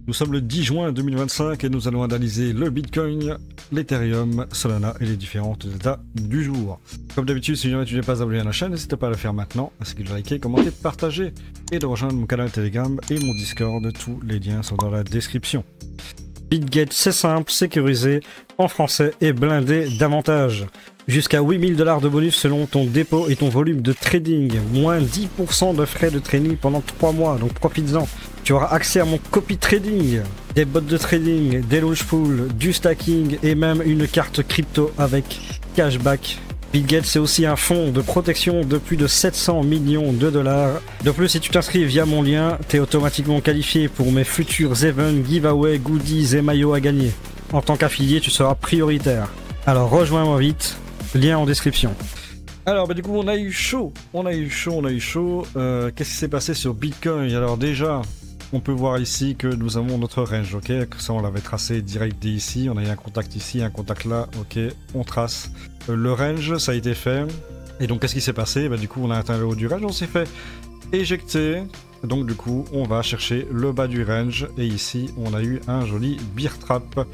Nous sommes le 10 juin 2025 et nous allons analyser le Bitcoin, l'Ethereum, Solana et les différentes états du jour. Comme d'habitude, si jamais tu n'es pas abonné à la chaîne, n'hésite pas à le faire maintenant, ainsi que de liker, commenter, partager et de rejoindre mon canal Telegram et mon Discord. Tous les liens sont dans la description. BitGet, c'est simple, sécurisé, en français et blindé d'avantages. Jusqu'à 8000 $ de bonus selon ton dépôt et ton volume de trading. Moins 10% de frais de trading pendant 3 mois, donc profites-en. Tu auras accès à mon copy trading, des bots de trading, des launch pools, du stacking et même une carte crypto avec cashback. BitGet, c'est aussi un fonds de protection de plus de 700 millions de dollars. De plus, si tu t'inscris via mon lien, tu es automatiquement qualifié pour mes futurs events, giveaways, goodies et maillots à gagner. En tant qu'affilié, tu seras prioritaire. Alors rejoins-moi vite, lien en description. Alors du coup on a eu chaud. Qu'est-ce qui s'est passé sur Bitcoin? Alors déjà, on peut voir ici que nous avons notre range, ok? Ça on l'avait tracé direct d'ici, on a eu un contact ici, un contact là, ok? On trace. Le range, ça a été fait. Et donc qu'est-ce qui s'est passé? Du coup on a atteint le haut du range, on s'est fait éjecter. Donc du coup on va chercher le bas du range. Et ici on a eu un joli bear trap.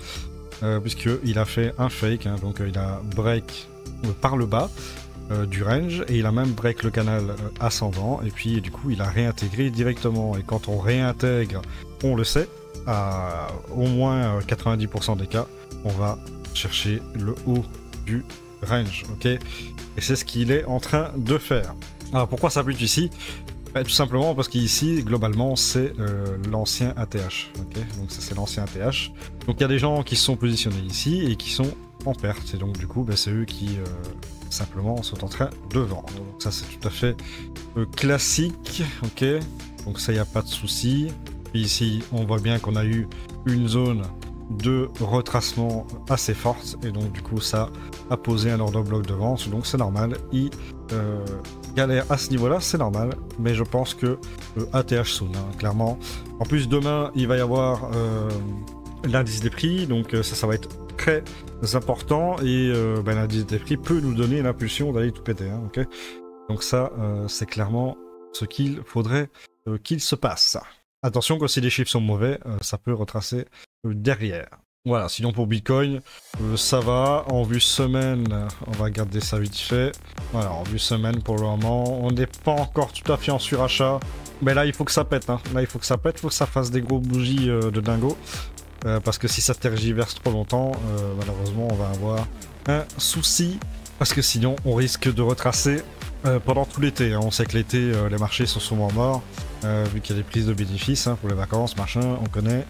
Puisqu'il a fait un fake, hein, donc il a break par le bas du range et il a même break le canal ascendant et puis du coup il a réintégré directement. Et quand on réintègre, on le sait, à au moins 90% des cas, on va chercher le haut du range, ok? Et c'est ce qu'il est en train de faire. Alors pourquoi ça bute ici? Tout simplement parce qu'ici, globalement, c'est l'ancien ATH. Okay, donc ça, c'est l'ancien ATH. Donc il y a des gens qui se sont positionnés ici et qui sont en perte. Et donc du coup, c'est eux qui simplement sont en train de vendre. Donc ça, c'est tout à fait classique. Ok, donc ça, il n'y a pas de souci. Puis ici, on voit bien qu'on a eu une zone de retracement assez forte. Et donc du coup, ça a posé un order block de vente. Donc c'est normal. Galère à ce niveau-là, c'est normal, mais je pense que ATH soon, hein, clairement. En plus, demain, il va y avoir l'indice des prix, donc ça va être très important, et l'indice des prix peut nous donner l'impulsion d'aller tout péter, hein, ok? Donc ça, c'est clairement ce qu'il faudrait qu'il se passe. Attention, que si les chiffres sont mauvais, ça peut retracer derrière. Voilà, sinon pour Bitcoin, ça va. En vue semaine, on va garder ça vite fait. Voilà, en vue semaine pour le moment, on n'est pas encore tout à fait en surachat. Mais là, il faut que ça pète. Hein. Là, il faut que ça pète, il faut que ça fasse des gros bougies de dingo. Parce que si ça tergiverse trop longtemps, malheureusement, on va avoir un souci. Parce que sinon, on risque de retracer pendant tout l'été. Hein. On sait que l'été, les marchés sont souvent morts. Vu qu'il y a des prises de bénéfices hein, pour les vacances, machin, on connaît.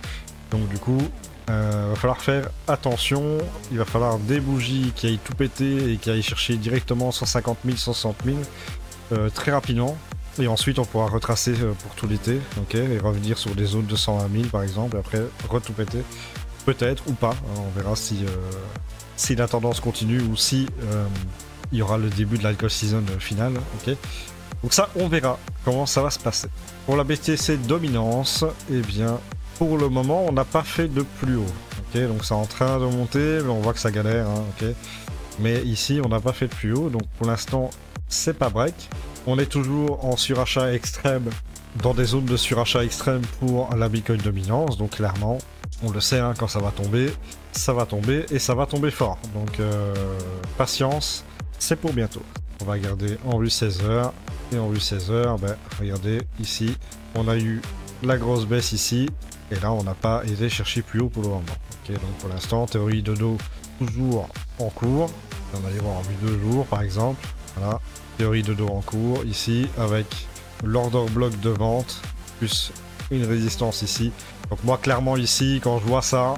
Donc du coup... va falloir faire attention, il va falloir des bougies qui aillent tout péter et qui aillent chercher directement 150 000, 160 000 très rapidement. Et ensuite on pourra retracer pour tout l'été, ok, et revenir sur des zones de 120 000 par exemple, et après tout péter. Peut-être ou pas, hein, on verra si la tendance continue ou si il y aura le début de l'alcool season finale, ok. Donc ça on verra comment ça va se passer. Pour la BTC dominance, eh bien... Pour le moment, on n'a pas fait de plus haut. Ok, donc c'est en train de monter, mais on voit que ça galère. Hein, ok, mais ici, on n'a pas fait de plus haut. Donc pour l'instant, c'est pas break. On est toujours en surachat extrême, dans des zones de surachat extrême pour la Bitcoin dominance. Donc clairement, on le sait, hein, quand ça va tomber et ça va tomber fort. Donc patience, c'est pour bientôt. On va regarder en vue 16 heures. Et en vue 16 heures, regardez ici, on a eu la grosse baisse ici. Et là, on n'a pas été chercher plus haut pour le moment. Ok, donc pour l'instant, théorie de dos toujours en cours. On va aller voir en vue 2 jours, par exemple. Voilà, théorie de dos en cours, ici, avec l'order block de vente, plus une résistance ici. Donc moi, clairement, ici, quand je vois ça,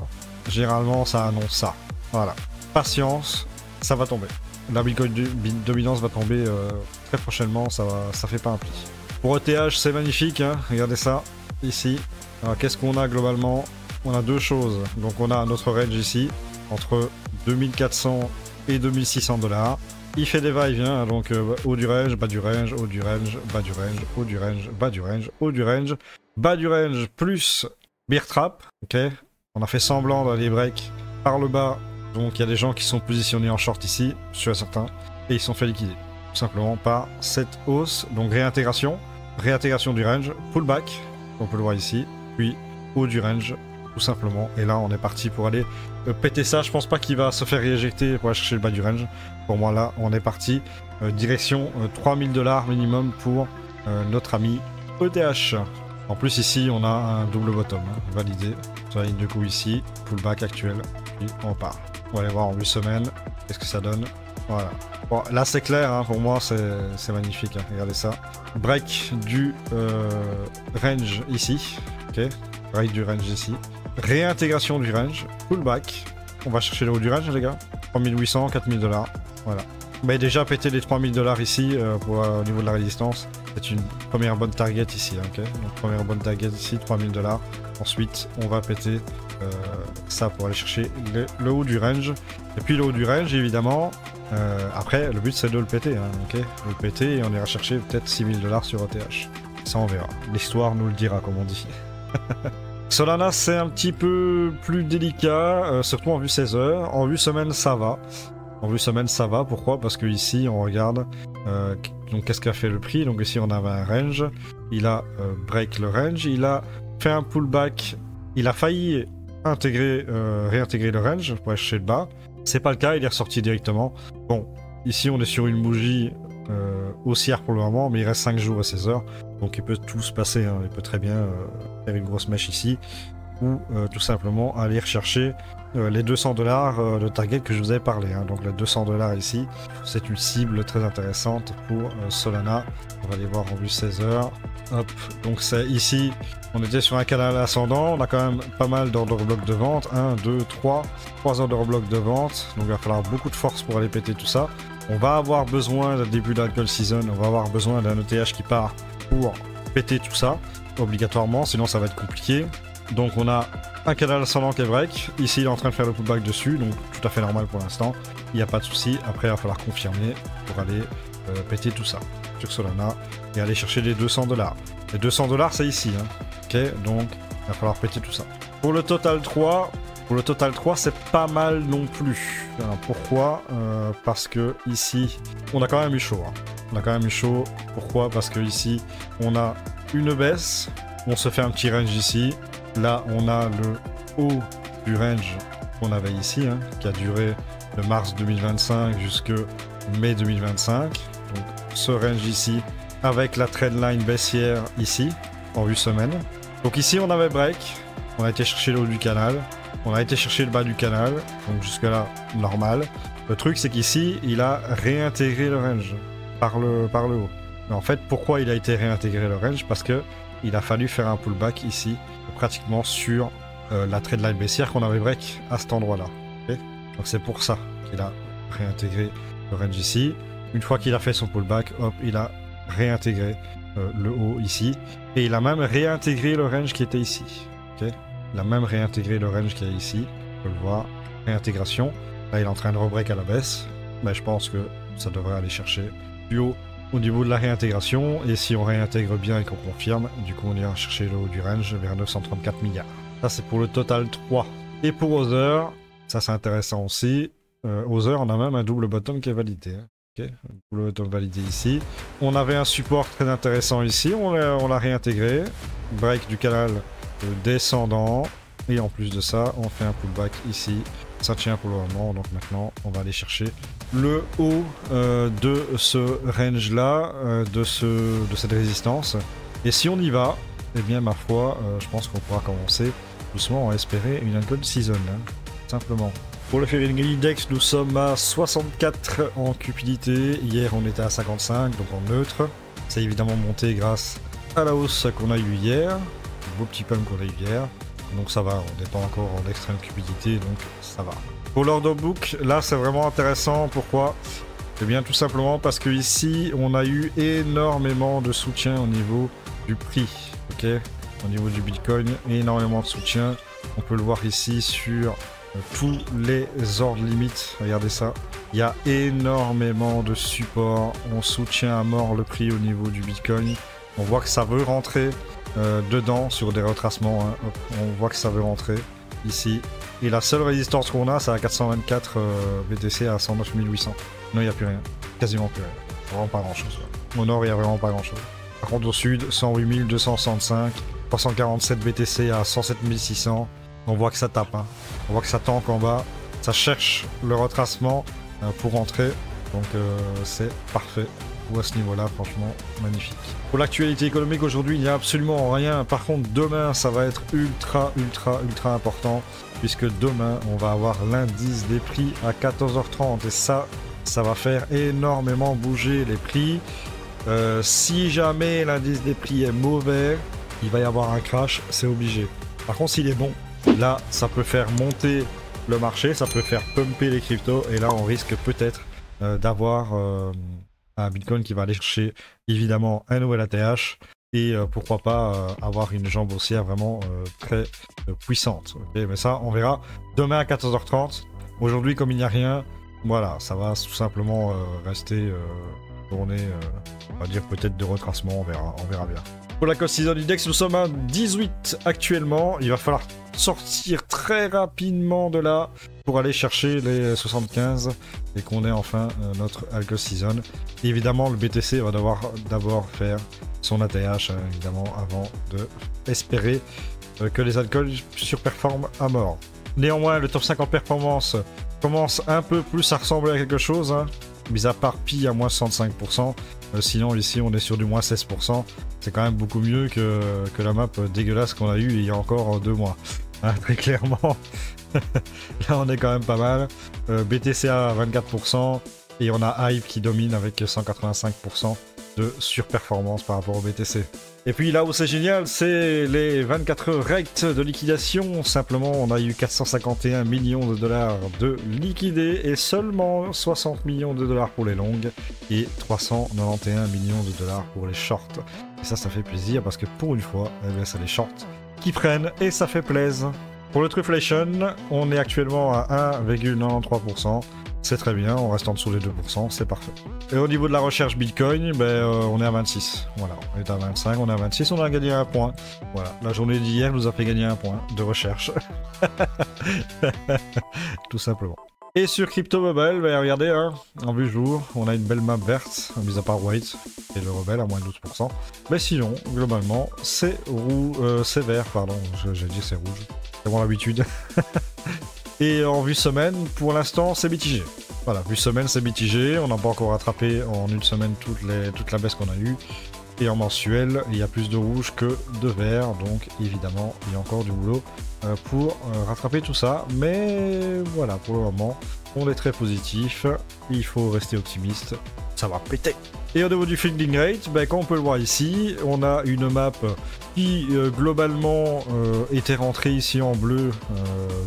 généralement, ça annonce ça. Voilà, patience, ça va tomber. La Bitcoin dominance va tomber très prochainement, ça fait pas un pli. Pour ETH, c'est magnifique, hein, regardez ça, ici. Alors qu'est-ce qu'on a globalement? On a deux choses. Donc on a notre range ici, entre 2400 et 2600 $. Il fait des va-et-vient, donc haut du range, bas du range, haut du range, bas du range, haut du range, bas du range, haut du range, bas du range, plus bear trap, ok. On a fait semblant d'aller break par le bas, donc il y a des gens qui sont positionnés en short ici, je suis certain, et ils sont fait liquider, tout simplement par cette hausse. Donc réintégration du range, pullback, on peut le voir ici. Puis haut du range, tout simplement. Et là, on est parti pour aller péter ça. Je pense pas qu'il va se faire rééjecter pour aller chercher le bas du range. Pour moi, là, on est parti direction 3000 $ minimum pour notre ami ETH. En plus, ici, on a un double bottom, hein, validé. Sur la ligne de coup ici, pullback actuel, puis on part. On va aller voir en 8 semaines, qu'est-ce que ça donne. Voilà. Bon, là, c'est clair, hein, pour moi, c'est magnifique. Hein, regardez ça. Break du range ici. Ok, break du range ici. Réintégration du range, pullback. On va chercher le haut du range, les gars. 3800, 4000 $. Voilà. Mais déjà péter les 3000 $ ici au niveau de la résistance. C'est une première bonne target ici, ok. Donc première bonne target ici, 3000 $. Ensuite, on va péter ça pour aller chercher le haut du range. Et puis le haut du range, évidemment. Après, le but c'est de le péter, hein, ok. De le péter et on ira chercher peut-être 6000 $ sur ETH. Ça, on verra. L'histoire nous le dira, comme on dit. Solana, c'est un petit peu plus délicat, surtout en vue 16 heures. En vue semaine, ça va. En vue semaine, ça va. Pourquoi? Parce que ici, on regarde. Donc, qu'est-ce qu'a fait le prix? Donc, ici, on avait un range. Il a break le range. Il a fait un pullback. Il a failli réintégrer le range pour aller chercher le bas. C'est pas le cas. Il est ressorti directement. Bon, ici, on est sur une bougie haussière pour le moment, mais il reste 5 jours et 16 heures. Donc, il peut tout se passer. Hein. Il peut très bien faire une grosse mèche ici. Ou tout simplement aller rechercher les 200 $ de target que je vous avais parlé. Hein. Donc les 200 $ ici, c'est une cible très intéressante pour Solana. On va aller voir en vue 16 heures. Hop, donc c'est ici, on était sur un canal ascendant. On a quand même pas mal d'ordre blocs de vente. 1, 2, 3 ordre blocs de vente. Donc il va falloir beaucoup de force pour aller péter tout ça. On va avoir besoin d'un début d'alcool season. On va avoir besoin d'un ETH qui part pour péter tout ça, obligatoirement, sinon ça va être compliqué. Donc on a un canal ascendant qui est break. Ici il est en train de faire le pullback dessus, donc tout à fait normal pour l'instant. Il n'y a pas de souci. Après il va falloir confirmer pour aller péter tout ça sur Solana et aller chercher les 200 $. Les 200 $ c'est ici. Hein. Ok, donc il va falloir péter tout ça. Pour le total 3, c'est pas mal non plus. Alors, pourquoi parce que ici on a quand même eu chaud. Hein. On a quand même eu chaud. Pourquoi? Parce que ici on a une baisse. On se fait un petit range ici. Là, on a le haut du range qu'on avait ici, hein, qui a duré de mars 2025 jusqu'à mai 2025. Donc, ce range ici, avec la trendline baissière ici, en vue semaine. Donc ici, on avait break. On a été chercher le haut du canal. On a été chercher le bas du canal. Donc jusque là, normal. Le truc, c'est qu'ici, il a réintégré le range par le haut. Mais en fait, pourquoi il a été réintégré le range? Parce que il a fallu faire un pullback ici, pratiquement sur la trendline baissière qu'on avait break à cet endroit-là. Okay, donc c'est pour ça qu'il a réintégré le range ici. Une fois qu'il a fait son pullback, hop, il a réintégré le haut ici. Et il a même réintégré le range qui était ici. Okay, il a même réintégré le range qui est ici. On peut le voir. Réintégration. Là, il est en train de rebreak à la baisse. Mais je pense que ça devrait aller chercher plus haut au niveau de la réintégration, et si on réintègre bien et qu'on confirme, du coup on ira chercher le haut du range vers 934 milliards. Ça c'est pour le total 3. Et pour Other, ça c'est intéressant aussi. Other, on a même un double bottom qui est validé. Hein. Okay. Un double bottom validé ici. On avait un support très intéressant ici, on l'a réintégré. Break du canal descendant. Et en plus de ça, on fait un pullback ici. Ça tient pour le moment, donc maintenant on va aller chercher le haut de ce range là, de cette résistance. Et si on y va, eh bien ma foi, je pense qu'on pourra commencer doucement à espérer une alcool season, hein, simplement. Pour le Feeling Index, nous sommes à 64 en cupidité. Hier on était à 55, donc en neutre. C'est évidemment monté grâce à la hausse qu'on a eu hier, le beau petit pump qu'on a eu hier. Donc ça va, on n'est pas encore en extrême cupidité, donc ça va. Pour l'order book, là c'est vraiment intéressant. Pourquoi? Eh bien tout simplement parce que ici on a eu énormément de soutien au niveau du prix, ok, au niveau du Bitcoin, énormément de soutien. On peut le voir ici sur tous les ordres limites. Regardez ça, il y a énormément de support. On soutient à mort le prix au niveau du Bitcoin. On voit que ça veut rentrer dedans sur des retracements. Hein. Hop, on voit que ça veut rentrer ici. Et la seule résistance qu'on a, c'est à 424 BTC à 109 800. Non, il n'y a plus rien. Quasiment plus rien. Vraiment pas grand chose. Au nord, il n'y a vraiment pas grand chose. Par contre, au sud, 108 265. 347 BTC à 107 600. On voit que ça tape, hein. On voit que ça tanque en bas. Ça cherche le retracement pour rentrer. Donc c'est parfait. Ou à ce niveau-là, franchement, magnifique. Pour l'actualité économique aujourd'hui, il n'y a absolument rien. Par contre, demain, ça va être ultra important. Puisque demain, on va avoir l'indice des prix à 14h30. Et ça va faire énormément bouger les prix. Si jamais l'indice des prix est mauvais, il va y avoir un crash, c'est obligé. Par contre, s'il est bon, là, ça peut faire monter le marché, ça peut faire pumper les cryptos. Et là, on risque peut-être d'avoir un Bitcoin qui va aller chercher évidemment un nouvel ATH et pourquoi pas avoir une jambe haussière vraiment très puissante. Okay, mais ça, on verra demain à 14h30. Aujourd'hui, comme il n'y a rien, voilà, ça va tout simplement rester tourner, on va dire peut-être de retracement, on verra bien. Pour la cost season index, nous sommes à 18 actuellement. Il va falloir sortir très rapidement de là pour aller chercher les 75 et qu'on ait enfin notre alcool season. Et évidemment, le BTC va devoir d'abord faire son ATH, évidemment, avant de espérer que les alcools surperforment à mort. Néanmoins, le top 50 performance commence un peu plus à ressembler à quelque chose, hein. Mis à part Pi à moins 65%, sinon ici on est sur du moins 16%, c'est quand même beaucoup mieux que la map dégueulasse qu'on a eue il y a encore 2 mois, hein, très clairement. Là on est quand même pas mal, BTC à 24%, et on a Hype qui domine avec 185% de surperformance par rapport au BTC. Et puis là où c'est génial, c'est les 24 heures rate de liquidation. Simplement, on a eu 451 millions de dollars de liquidés et seulement 60 millions de dollars pour les longues et 391 millions de dollars pour les shorts. Et ça fait plaisir parce que pour une fois, eh bien, c'est les shorts qui prennent et ça fait plaisir. Pour le Trufflation, on est actuellement à 1,93%. C'est très bien, on reste en dessous des 2%, c'est parfait. Et au niveau de la recherche Bitcoin, on est à 26. Voilà, on est à 25, on est à 26, on a gagné 1 point. Voilà, la journée d'hier nous a fait gagner 1 point de recherche. Tout simplement. Et sur Crypto Bubble, regardez, hein, en vue jour, on a une belle map verte, mis à part White et le rebelle à moins de 12%. Mais sinon, globalement, c'est vert, pardon, j'ai dit c'est rouge. C'est bon l'habitude. Et en vue semaine, pour l'instant, c'est mitigé. Voilà, vue semaine, c'est mitigé. On n'a pas encore rattrapé en une semaine toute la baisse qu'on a eue. Et en mensuel, il y a plus de rouge que de vert. Donc, évidemment, il y a encore du boulot pour rattraper tout ça. Mais voilà, pour le moment, on est très positif. Il faut rester optimiste. Ça va péter. Et au niveau du fielding rate, comme on peut le voir ici, on a une map qui globalement était rentrée ici en bleu,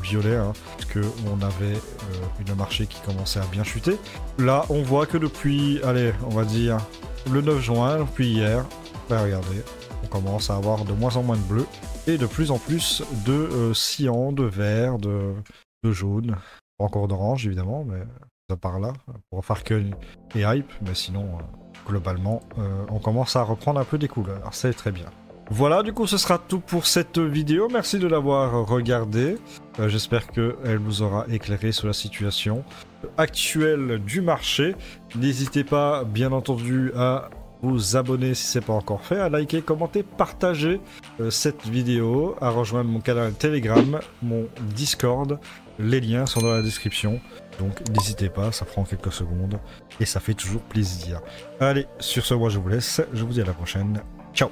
violet, hein, parce qu'on avait une marché qui commençait à bien chuter. Là, on voit que depuis, allez, on va dire le 9 juin, depuis hier, regardez, on commence à avoir de moins en moins de bleu et de plus en plus de cyan, de vert, de jaune, pas encore d'orange évidemment, mais ça part là, pour Farken et Hype, mais sinon, globalement, on commence à reprendre un peu des couleurs, c'est très bien. Voilà, du coup, ce sera tout pour cette vidéo. Merci de l'avoir regardée. J'espère qu'elle vous aura éclairé sur la situation actuelle du marché. N'hésitez pas, bien entendu, à vous abonner si ce n'est pas encore fait, à liker, commenter, partager cette vidéo, à rejoindre mon canal Telegram, mon Discord. Les liens sont dans la description. Donc n'hésitez pas, ça prend quelques secondes et ça fait toujours plaisir. Allez, sur ce, moi je vous laisse. Je vous dis à la prochaine. Ciao!